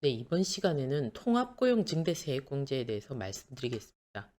네, 이번 시간에는 통합고용증대세액공제에 대해서 말씀드리겠습니다.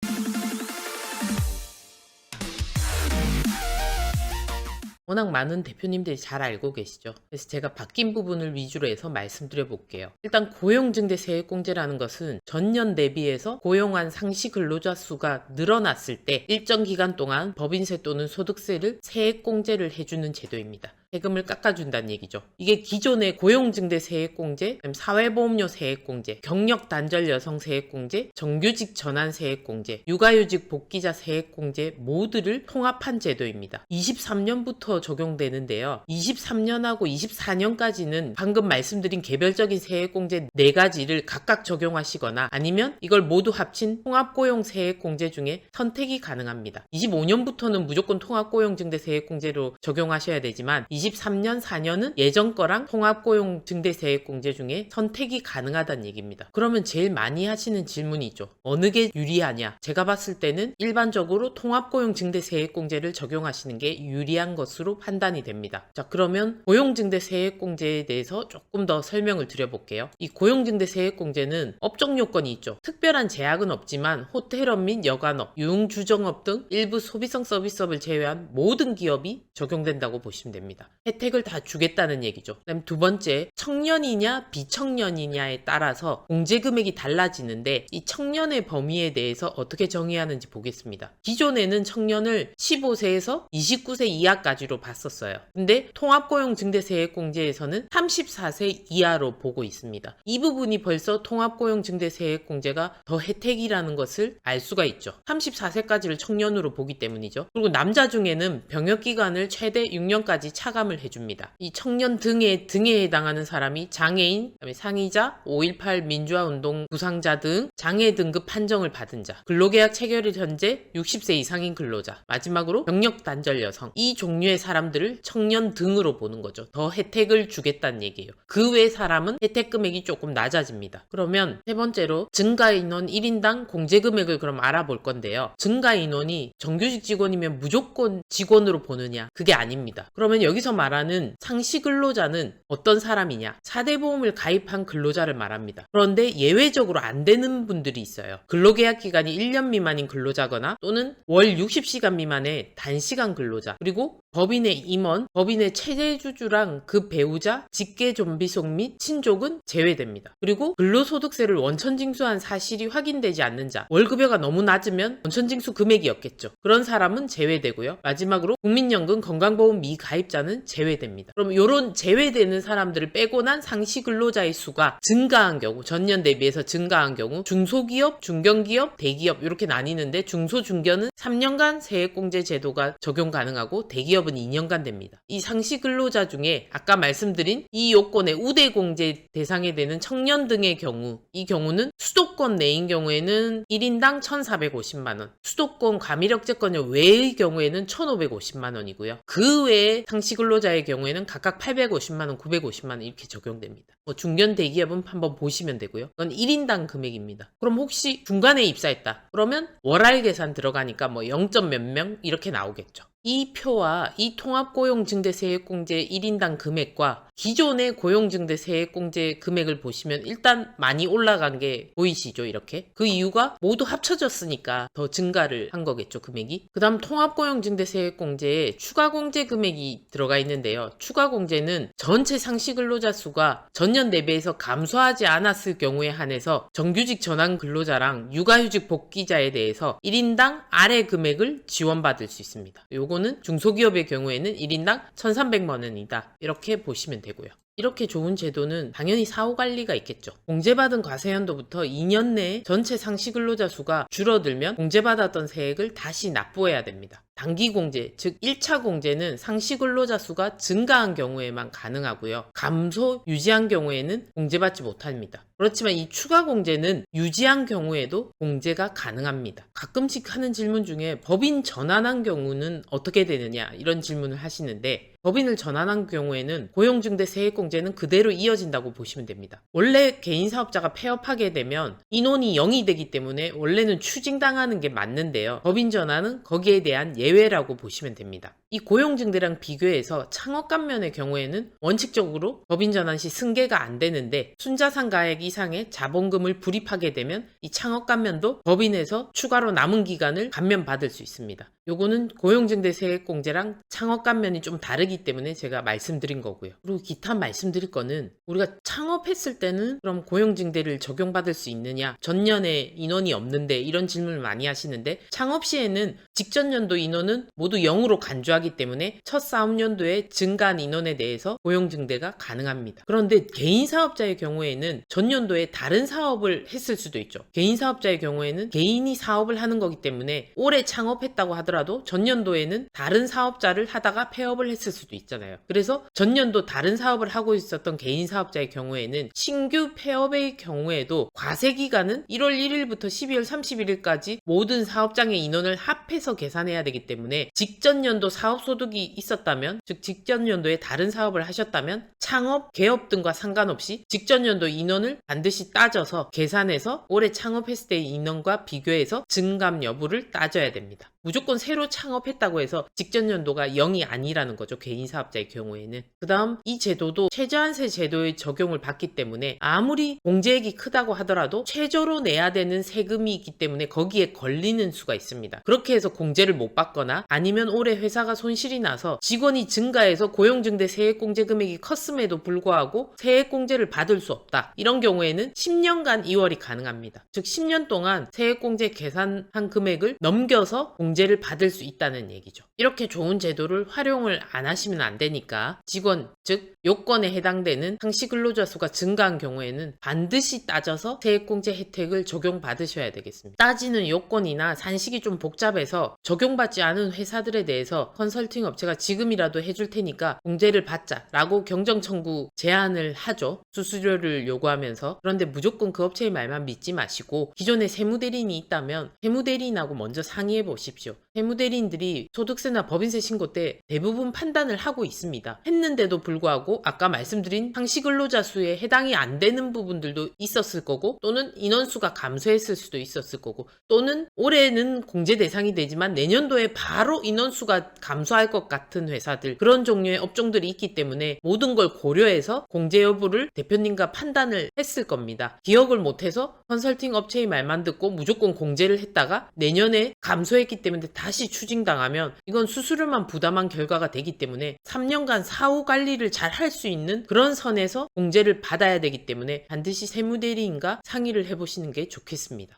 워낙 많은 대표님들이 잘 알고 계시죠. 그래서 제가 바뀐 부분을 위주로 해서 말씀드려 볼게요. 일단 고용증대세액공제라는 것은 전년 대비해서 고용한 상시 근로자 수가 늘어났을 때 일정 기간 동안 법인세 또는 소득세를 세액공제를 해주는 제도입니다. 세금을 깎아준다는 얘기죠. 이게 기존의 고용증대 세액공제, 사회보험료 세액공제, 경력 단절 여성 세액공제, 정규직 전환 세액공제, 육아휴직 복귀자 세액공제 모두를 통합한 제도입니다. 23년부터 적용되는데요. 23년하고 24년까지는 방금 말씀드린 개별적인 세액공제 4가지를 각각 적용하시거나 아니면 이걸 모두 합친 통합고용 세액공제 중에 선택이 가능합니다. 25년부터는 무조건 통합고용증대 세액공제로 적용하셔야 되지만 23년, 4년은 예전 거랑 통합고용증대세액공제 중에 선택이 가능하다는 얘기입니다. 그러면 제일 많이 하시는 질문이 있죠. 어느 게 유리하냐? 제가 봤을 때는 일반적으로 통합고용증대세액공제를 적용하시는 게 유리한 것으로 판단이 됩니다. 자, 그러면 고용증대세액공제에 대해서 조금 더 설명을 드려볼게요. 이 고용증대세액공제는 업종 요건이 있죠. 특별한 제약은 없지만 호텔업 및 여관업, 유흥주정업 등 일부 소비성 서비스업을 제외한 모든 기업이 적용된다고 보시면 됩니다. 혜택을 다 주겠다는 얘기죠. 그다음 두 번째, 청년이냐 비청년이냐에 따라서 공제 금액이 달라지는데 이 청년의 범위에 대해서 어떻게 정의하는지 보겠습니다. 기존에는 청년을 15세에서 29세 이하까지로 봤었어요. 근데 통합고용증대세액공제에서는 34세 이하로 보고 있습니다. 이 부분이 벌써 통합고용증대세액공제가 더 혜택이라는 것을 알 수가 있죠. 34세까지를 청년으로 보기 때문이죠. 그리고 남자 중에는 병역기간을 최대 6년까지 차감을 해줍니다. 이 청년 등에 해당하는 사람이 장애인, 그다음에 상이자, 5.18 민주화운동 부상자 등 장애 등급 판정을 받은 자, 근로계약 체결일 현재 60세 이상인 근로자, 마지막으로 병력 단절 여성, 이 종류의 사람들을 청년 등으로 보는 거죠. 더 혜택을 주겠다는 얘기예요. 그 외 사람은 혜택 금액이 조금 낮아집니다. 그러면 세 번째로 증가 인원 1인당 공제 금액을 그럼 알아볼 건데요. 증가 인원이 정규직 직원이면 무조건 직원으로 보느냐? 그게 아닙니다. 그러면 여기서 말하는 상시 근로자는 어떤 사람이냐? 4대 보험을 가입한 근로자를 말합니다. 그런데 예외적으로 안 되는 분들이 있어요. 근로계약 기간이 1년 미만인 근로자거나 또는 월 60시간 미만의 단시간 근로자, 그리고 법인의 임원, 법인의 체제주주랑 그 배우자, 직계존비속 및 친족은 제외됩니다. 그리고 근로소득세를 원천징수한 사실이 확인되지 않는 자, 월급여가 너무 낮으면 원천징수 금액이 없겠죠. 그런 사람은 제외되고요. 마지막으로 국민연금 건강보험 미가입자는 제외됩니다. 그럼 이런 제외되는 사람들을 빼고 난 상시 근로자의 수가 증가한 경우, 전년 대비해서 증가한 경우 중소기업, 중견기업, 대기업 이렇게 나뉘는데 중소, 중견은 3년간 세액공제 제도가 적용 가능하고 대기업은 2년간 됩니다. 이 상시 근로자 중에 아까 말씀드린 이 요건의 우대공제 대상이 되는 청년 등의 경우, 이 경우는 수도권 내인 경우에는 1인당 1,450만원, 수도권 과밀역제권 외의 경우에는 1,550만원이고요. 그 외에 상시 근로자의 경우에는 각각 850만원, 950만원 이렇게 적용됩니다. 중견 대기업은 한번 보시면 되고요. 그건 1인당 금액입니다. 그럼 혹시 중간에 입사했다. 그러면 월할 계산 들어가니까 0점 몇 명 이렇게 나오겠죠. 이 표와 이 통합고용증대세액공제 1인당 금액과 기존의 고용증대세액공제 금액을 보시면 일단 많이 올라간 게 보이시죠? 이렇게. 그 이유가 모두 합쳐졌으니까 더 증가를 한 거겠죠, 금액이. 그 다음 통합고용증대세액공제에 추가공제 금액이 들어가 있는데요. 추가공제는 전체 상시 근로자 수가 전년 대비해서 감소하지 않았을 경우에 한해서 정규직 전환 근로자랑 육아휴직 복귀자에 대해서 1인당 아래 금액을 지원받을 수 있습니다. 요거는 중소기업의 경우에는 1인당 1,300만 원이다. 이렇게 보시면 되고요. 이렇게 좋은 제도는 당연히 사후관리가 있겠죠. 공제받은 과세연도부터 2년 내에 전체 상시 근로자 수가 줄어들면 공제받았던 세액을 다시 납부해야 됩니다. 단기 공제, 즉 1차 공제는 상시 근로자 수가 증가한 경우에만 가능하고요. 감소, 유지한 경우에는 공제받지 못합니다. 그렇지만 이 추가 공제는 유지한 경우에도 공제가 가능합니다. 가끔씩 하는 질문 중에 법인 전환한 경우는 어떻게 되느냐 이런 질문을 하시는데 법인을 전환한 경우에는 고용증대세액공제는 그대로 이어진다고 보시면 됩니다. 원래 개인사업자가 폐업하게 되면 인원이 0이 되기 때문에 원래는 추징당하는 게 맞는데요. 법인 전환은 거기에 대한 예외라고 보시면 됩니다. 이 고용증대랑 비교해서 창업감면의 경우에는 원칙적으로 법인 전환 시 승계가 안 되는데 순자산 가액 이상의 자본금을 불입하게 되면 이 창업감면도 법인에서 추가로 남은 기간을 감면받을 수 있습니다. 요거는 고용증대 세액공제랑 창업감면이 좀 다르기 때문에 제가 말씀드린 거고요. 그리고 기타 말씀드릴 거는 우리가 창업했을 때는 그럼 고용증대를 적용받을 수 있느냐, 전년에 인원이 없는데 이런 질문을 많이 하시는데 창업 시에는 직전 연도 인원은 모두 0으로 간주하기 때문에 첫 사업연도에 증가한 인원에 대해서 고용증대가 가능합니다. 그런데 개인 사업자의 경우에는 전년도에 다른 사업을 했을 수도 있죠. 개인 사업자의 경우에는 개인이 사업을 하는 거기 때문에 올해 창업했다고 하더라도 전년도에는 다른 사업자를 하다가 폐업을 했을 수도 있잖아요. 그래서 전년도 다른 사업을 하고 있었던 개인 사업자의 경우에는 신규 폐업의 경우에도 과세 기간은 1월 1일부터 12월 31일까지 모든 사업장의 인원을 합해서 계산해야 되기 때문에 직전 연도 사업소득이 있었다면, 즉 직전 연도에 다른 사업을 하셨다면 창업, 개업 등과 상관없이 직전 연도 인원을 반드시 따져서 계산해서 올해 창업했을 때의 인원과 비교해서 증감 여부를 따져야 됩니다. 무조건 새로 창업했다고 해서 직전 연도가 0이 아니라는 거죠. 개인 사업자의 경우에는. 그 다음 이 제도도 최저한세 제도의 적용을 받기 때문에 아무리 공제액이 크다고 하더라도 최저로 내야 되는 세금이 있기 때문에 거기에 걸리는 수가 있습니다. 그렇게 해서 공제를 못 받거나 아니면 올해 회사가 손실이 나서 직원이 증가해서 고용증대 세액공제 금액이 컸음에도 불구하고 세액공제를 받을 수 없다. 이런 경우에는 10년간 이월이 가능합니다. 즉 10년 동안 세액공제 계산한 금액을 넘겨서 공제를 받을 수 있다는 얘기죠. 이렇게 좋은 제도를 활용을 안 하시면 안 되니까 직원, 즉 요건에 해당되는 상시 근로자 수가 증가한 경우에는 반드시 따져서 세액공제 혜택을 적용받으셔야 되겠습니다. 따지는 요건이나 산식이 좀 복잡해서 적용받지 않은 회사들에 대해서 컨설팅 업체가 지금이라도 해줄 테니까 공제를 받자라고 경정 청구 제안을 하죠. 수수료를 요구하면서. 그런데 무조건 그 업체의 말만 믿지 마시고 기존에 세무대리인이 있다면 세무대리인하고 먼저 상의해 보십시오. 세무대리인들이 소득세나 법인세 신고 때 대부분 판단을 하고 있습니다. 했는데도 불구하고 아까 말씀드린 상시 근로자 수에 해당이 안 되는 부분들도 있었을 거고 또는 인원수가 감소했을 수도 있었을 거고 또는 올해는 공제 대상이 되지만 내년도에 바로 인원수가 감소할 것 같은 회사들, 그런 종류의 업종들이 있기 때문에 모든 걸 고려해서 공제 여부를 대표님과 판단을 했을 겁니다. 기억을 못해서 컨설팅 업체의 말만 듣고 무조건 공제를 했다가 내년에 감소했기 때문에 다시 추징당하면 이건 수수료만 부담한 결과가 되기 때문에 3년간 사후 관리를 잘 할 수 있는 그런 선에서 공제를 받아야 되기 때문에 반드시 세무대리인과 상의를 해보시는 게 좋겠습니다.